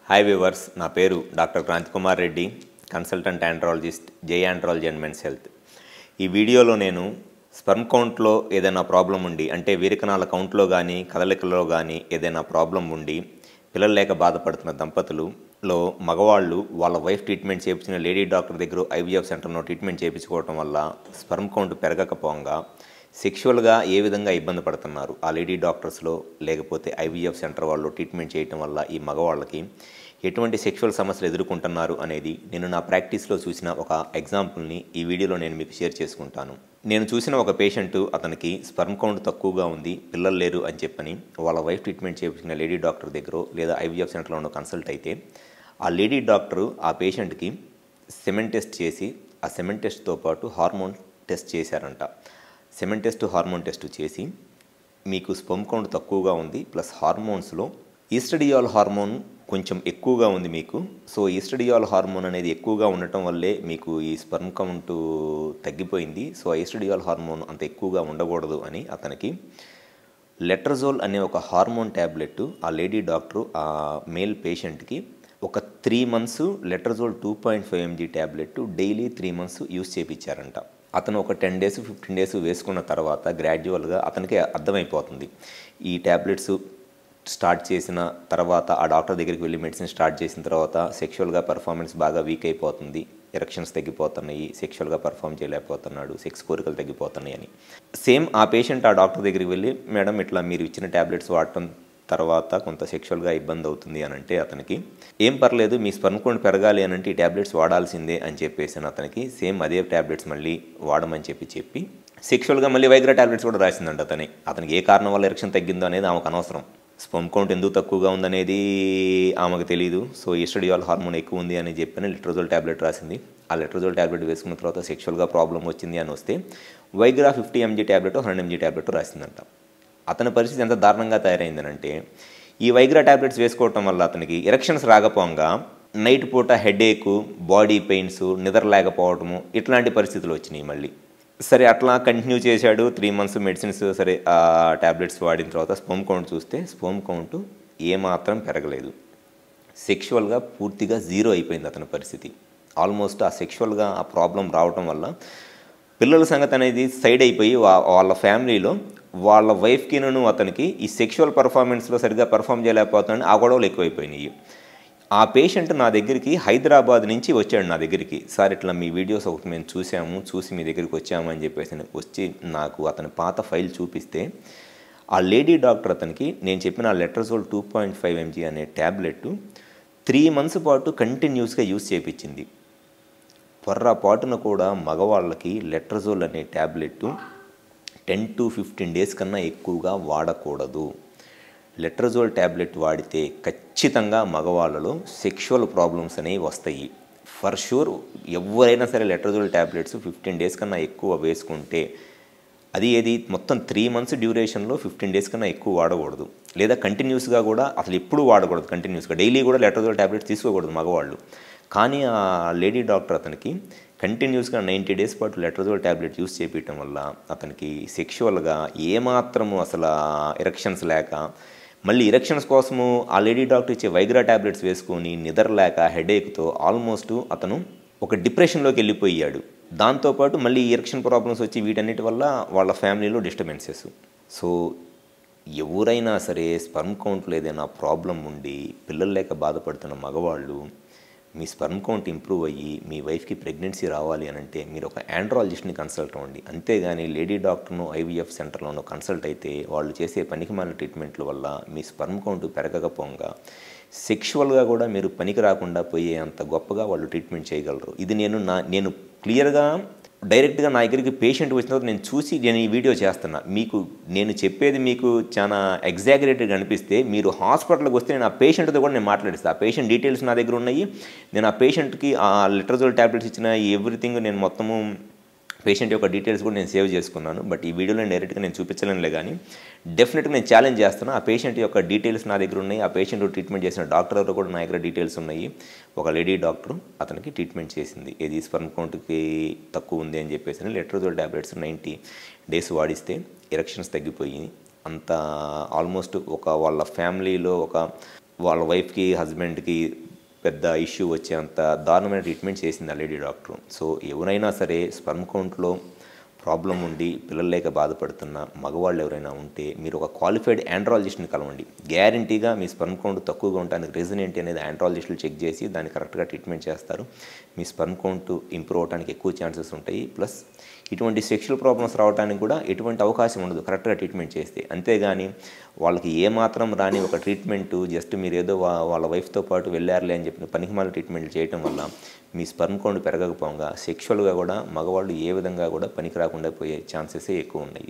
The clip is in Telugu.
హాయ్ వ్యూవర్స్, నా పేరు doctor Kranthi Kumar Reddy, consultant andrologist, Jai andrology and men's health. ఈ వీడియోలో నేను స్పెర్మ్ కౌంట్లో ఏదైనా ప్రాబ్లం ఉండి, అంటే వీరకణాల కౌంట్లో కానీ కదలికలో కానీ ఏదైనా ప్రాబ్లం ఉండి పిల్లలు లేక బాధపడుతున్న దంపతులలో మగవాళ్ళు వాళ్ళ వైఫ్ ట్రీట్మెంట్ చేయించిన లేడీ డాక్టర్ దగ్గర ఐవీఎఫ్ సెంటర్లో ట్రీట్మెంట్ చేయించుకోవడం వల్ల స్పెర్మ్ కౌంట్ పెరగకపోగా సెక్షువల్గా ఏ విధంగా ఇబ్బంది పడుతున్నారు ఆ లేడీ డాక్టర్స్లో, లేకపోతే ఐవీఎఫ్ సెంటర్ వాళ్ళు ట్రీట్మెంట్ చేయటం వల్ల ఈ మగవాళ్ళకి ఎటువంటి సెక్షువల్ సమస్యలు ఎదుర్కొంటున్నారు అనేది నేను నా ప్రాక్టీస్లో చూసిన ఒక ఎగ్జాంపుల్ని ఈ వీడియోలో నేను మీకు షేర్ చేసుకుంటాను. నేను చూసిన ఒక పేషెంట్, అతనికి స్పెర్మ్ కౌంట్ తక్కువగా ఉంది, పిల్లలు లేరు అని చెప్పని వాళ్ళ వైఫ్ ట్రీట్మెంట్ చేయించిన లేడీ డాక్టర్ దగ్గర లేదా ఐవీఎఫ్ సెంటర్లో కన్సల్ట్ అయితే ఆ లేడీ డాక్టరు ఆ పేషెంట్కి సెమెన్ టెస్ట్ చేసి ఆ సెమెన్ టెస్ట్తో పాటు హార్మోన్ టెస్ట్ చేశారంట. సెమెన్ టెస్ట్, హార్మోన్ టెస్ట్ చేసి మీకు స్పెర్మ్ కౌంట్ తక్కువగా ఉంది, ప్లస్ హార్మోన్స్లో ఈస్ట్రడియోల్ హార్మోన్ కొంచెం ఎక్కువగా ఉంది మీకు. సో ఈస్ట్రడియోల్ హార్మోన్ అనేది ఎక్కువగా ఉండటం వల్లే మీకు ఈ స్పెర్మ్ కౌంట్ తగ్గిపోయింది. సో ఈస్ట్రడియోల్ హార్మోన్ అంత ఎక్కువగా ఉండకూడదు అని అతనికి లెట్రజోల్ అనే ఒక హార్మోన్ ట్యాబ్లెట్ ఆ లేడీ డాక్టరు ఆ మేల్ పేషెంట్కి ఒక 3 months letrozole 2.5 mg tablet daily 3 months use చేయించారంట. అతను ఒక 10 days 15 days వేసుకున్న తర్వాత గ్రాడ్యువల్గా అతనికి అర్థమైపోతుంది. ఈ ట్యాబ్లెట్స్ స్టార్ట్ చేసిన తర్వాత ఆ డాక్టర్ దగ్గరికి వెళ్ళి మెడిసిన్ స్టార్ట్ చేసిన తర్వాత సెక్షువల్గా పర్ఫార్మెన్స్ బాగా వీక్ అయిపోతుంది, ఎరెక్షన్స్ తగ్గిపోతున్నాయి, సెక్షువల్గా పర్ఫామ్ చేయలేకపోతున్నాడు, సెక్స్ కోరికలు తగ్గిపోతున్నాయి అని. సేమ్ ఆ పేషెంట్ ఆ డాక్టర్ దగ్గరికి వెళ్ళి, మేడం ఇట్లా మీరు ఇచ్చిన ట్యాబ్లెట్స్ వాడటం తర్వాత కొంత సెక్షువల్గా ఇబ్బంది అవుతుంది అని అంటే అతనికి ఏం పర్లేదు, మీ స్పెర్మ్ కౌంట్ పెరగాలి అని అంటే ఈ ట్యాబ్లెట్స్ వాడాల్సిందే అని చెప్పేసి అతనికి సేమ్ అదే ట్యాబ్లెట్స్ మళ్ళీ వాడమని చెప్పి సెక్షువల్గా మళ్ళీ వైగ్రా ట్యాబ్లెట్స్ కూడా రాసిందంట. అతనికి ఏ కారణం వల్ల ఎరెక్షన్ తగ్గిందో అనేది ఆమెకు అనవసరం. స్పెర్మ్ కౌంట్ ఎందుకు తక్కువగా ఉందనేది ఆమెకు తెలియదు. సో ఈస్ట్రడియోల్ హార్మోన్ ఎక్కువ ఉంది అని చెప్పిన లెట్రజోల్ ట్యాబ్లెట్ రాసింది. ఆ లెట్రజోల్ ట్యాబ్లెట్ వేసుకున్న తర్వాత సెక్షువల్గా ప్రాబ్లం వచ్చింది అని వస్తే Viagra 50 mg tablet 100 mg tablet రాసిందంట. అతని పరిస్థితి ఎంత దారుణంగా తయారైందనంటే ఈ వైగ్రా ట్యాబ్లెట్స్ వేసుకోవటం వల్ల అతనికి ఎరెక్షన్స్ రాకపోగా నైట్ పూట హెడేక్, బాడీ పెయిన్స్, నిద్ర లేకపోవటము ఇట్లాంటి పరిస్థితులు వచ్చినాయి మళ్ళీ. సరే అట్లా కంటిన్యూ చేశాడు 3 months మెడిసిన్స్. సరే ఆ ట్యాబ్లెట్స్ వాడిన తర్వాత స్పెర్మ్ కౌంట్ చూస్తే స్పెర్మ్ కౌంట్ ఏమాత్రం పెరగలేదు. సెక్షువల్గా పూర్తిగా 0 అయిపోయింది అతని పరిస్థితి. ఆల్మోస్ట్ ఆ సెక్షువల్గా ఆ ప్రాబ్లం రావటం వల్ల పిల్లల సంగతి అనేది సైడ్ అయిపోయి వాళ్ళ ఫ్యామిలీలో వాళ్ళ వైఫ్కిను అతనికి ఈ సెక్షువల్ పర్ఫార్మెన్స్లో సరిగ్గా పర్ఫామ్ చేయలేకపోతున్నాడని ఆ గొడవలు ఎక్కువైపోయినాయి. ఆ పేషెంట్ నా దగ్గరికి హైదరాబాద్ నుంచి వచ్చాడు నా దగ్గరికి. సార్ ఇట్లా మీ వీడియోస్ ఒకటి మేము చూసి మీ దగ్గరికి వచ్చాము అని చెప్పేసి వచ్చి నాకు అతని పాత ఫైల్ చూపిస్తే ఆ లేడీ డాక్టర్ అతనికి నేను చెప్పిన లెట్రజోల్ 2.5 mg అనే ట్యాబ్లెట్ 3 months పాటు కంటిన్యూస్గా యూస్ చేయించింది. పొర్రపాటున కూడా మగవాళ్ళకి లెట్రజోల్ అనే ట్యాబ్లెట్ 10 to 15 days కన్నా ఎక్కువగా వాడకూడదు. లెట్రజోల్ ట్యాబ్లెట్ వాడితే ఖచ్చితంగా మగవాళ్ళలో సెక్షువల్ ప్రాబ్లమ్స్ అనేవి వస్తాయి. ఫర్ షూర్ ఎవరైనా సరే లెట్రజోల్ ట్యాబ్లెట్స్ 15 days కన్నా ఎక్కువ వేసుకుంటే అది మొత్తం 3 months డ్యూరేషన్లో 15 days కన్నా ఎక్కువ వాడకూడదు. లేదా కంటిన్యూస్గా కూడా అసలు ఎప్పుడు వాడకూడదు. కంటిన్యూస్గా డైలీ కూడా లెట్రజోల్ ట్యాబ్లెట్స్ తీసుకోకూడదు మగవాళ్ళు. కానీ ఆ లేడీ డాక్టర్ అతనికి కంటిన్యూస్గా 90 days పాటు లెట్రజోల్ ట్యాబ్లెట్ యూస్ చేపించడం వల్ల అతనికి సెక్షువల్గా ఏమాత్రము అసలు ఎరెక్షన్స్ లేక, మళ్ళీ ఎరెక్షన్స్ కోసము ఆ లేడీ డాక్టర్ ఇచ్చే వైగ్రా ట్యాబ్లెట్స్ వేసుకొని నిద్ర లేక హెడేక్తో ఆల్మోస్ట్ అతను ఒక డిప్రెషన్లోకి వెళ్ళిపోయాడు. దాంతోపాటు మళ్ళీ ఎరెక్షన్ ప్రాబ్లమ్స్ వచ్చి వీటన్నిటి వల్ల వాళ్ళ ఫ్యామిలీలో డిస్టర్బెన్సెస్. సో ఎవరైనా సరే స్పెర్మ్ కౌంట్లో ఏదైనా ప్రాబ్లం ఉండి పిల్లలు లేక బాధపడుతున్న మగవాళ్ళు మీ స్పెర్మ్ కౌంట్ ఇంప్రూవ్ అయ్యి మీ వైఫ్కి ప్రెగ్నెన్సీ రావాలి అని అంటే మీరు ఒక ఆండ్రాలజిస్ట్ని కన్సల్ట్ అవ్వండి. అంతేగాని లేడీ డాక్టర్ను ఐవీఎఫ్ సెంటర్లోనూ కన్సల్ట్ అయితే వాళ్ళు చేసే పనికిమాలిన ట్రీట్మెంట్ల వల్ల మీ స్పెర్మ్ కౌంట్ పెరగకపోగా సెక్షువల్గా కూడా మీరు పనికి రాకుండా పోయే అంత గొప్పగా వాళ్ళు ట్రీట్మెంట్ చేయగలరు. ఇది నేను క్లియర్గా డైరెక్ట్గా నా దగ్గరికి పేషెంట్ వచ్చిన తర్వాత నేను ఈ వీడియో చేస్తున్నా. నేను చెప్పేది మీకు చాలా ఎగ్జాగరేటెడ్గా అనిపిస్తే మీరు హాస్పిటల్కి వస్తే నేను ఆ పేషెంట్తో కూడా నేను మాట్లాడిస్తాను. ఆ పేషెంట్ డీటెయిల్స్ నా దగ్గర ఉన్నాయి. నేను ఆ పేషెంట్కి ఆ లెట్రజోల్ ట్యాబ్లెట్స్ ఇచ్చిన ఎవ్రీథింగ్ నేను మొత్తము పేషెంట్ యొక్క డీటెయిల్స్ కూడా నేను సేవ్ చేసుకున్నాను. బట్ ఈ వీడియోలో డైరెక్ట్గా నేను చూపించలేనులే, కానీ డెఫినెట్గా నేను ఛాలెంజ్ చేస్తాను. ఆ పేషెంట్ యొక్క డీటెయిల్స్ నా దగ్గర ఉన్నాయి. ఆ పేషెంట్ ట్రీట్మెంట్ చేసిన డాక్టర్ కూడా నా దగ్గర డీటెయిల్స్ ఉన్నాయి. ఒక లేడీ డాక్టర్ అతనికి ట్రీట్మెంట్ చేసింది. ఏది స్పెర్మ్ కౌంట్కి తక్కువ ఉంది అని చెప్పేసి లెట్రజోల్ ట్యాబ్లెట్స్ 90 days వాడిస్తే ఎరెక్షన్స్ తగ్గిపోయి అంత ఆల్మోస్ట్ వాళ్ళ ఫ్యామిలీలో ఒక వాళ్ళ వైఫ్కి హస్బెండ్కి పెద్ద ఇష్యూ వచ్చేంత దారుణమైన ట్రీట్మెంట్ చేసింది ఆల్రెడీ డాక్టర్. సో ఎవరైనా సరే స్పర్మ్ కౌంట్లో ప్రాబ్లం ఉండి పిల్లలు లేక బాధపడుతున్న మగవాళ్ళు ఎవరైనా ఉంటే మీరు ఒక క్వాలిఫైడ్ ఆండ్రాలజిస్ట్ని కలవండి. గ్యారంటీగా మీ స్పర్మ్ కౌంట్ తక్కువగా ఉండడానికి రీజన్ ఏంటి అనేది ఆండ్రాలజిస్టులు చెక్ చేసి దాన్ని కరెక్ట్గా ట్రీట్మెంట్ చేస్తారు. మీ స్పర్మ్ కౌంట్ ఇంప్రూవ్ అవడానికి ఎక్కువ ఛాన్సెస్ ఉంటాయి. ప్లస్ ఇటువంటి సెక్షువల్ ప్రాబ్లమ్స్ రావడానికి కూడా ఎటువంటి అవకాశం ఉండదు కరెక్ట్గా ట్రీట్మెంట్ చేస్తే. అంతేగాని వాళ్ళకి ఏమాత్రం రాని ఒక ట్రీట్మెంటు జస్ట్ మీరు ఏదో వాళ్ళ వైఫ్తో పాటు వెళ్ళారులే అని చెప్పిన పనికిమాల ట్రీట్మెంట్లు చేయడం వల్ల మీ స్పర్మ్ కౌంట్ పెరగకపోగా సెక్షువల్గా కూడా మగవాళ్ళు ఏ విధంగా కూడా పనికి రాకుండా పోయే ఛాన్సెసే ఎక్కువ ఉన్నాయి.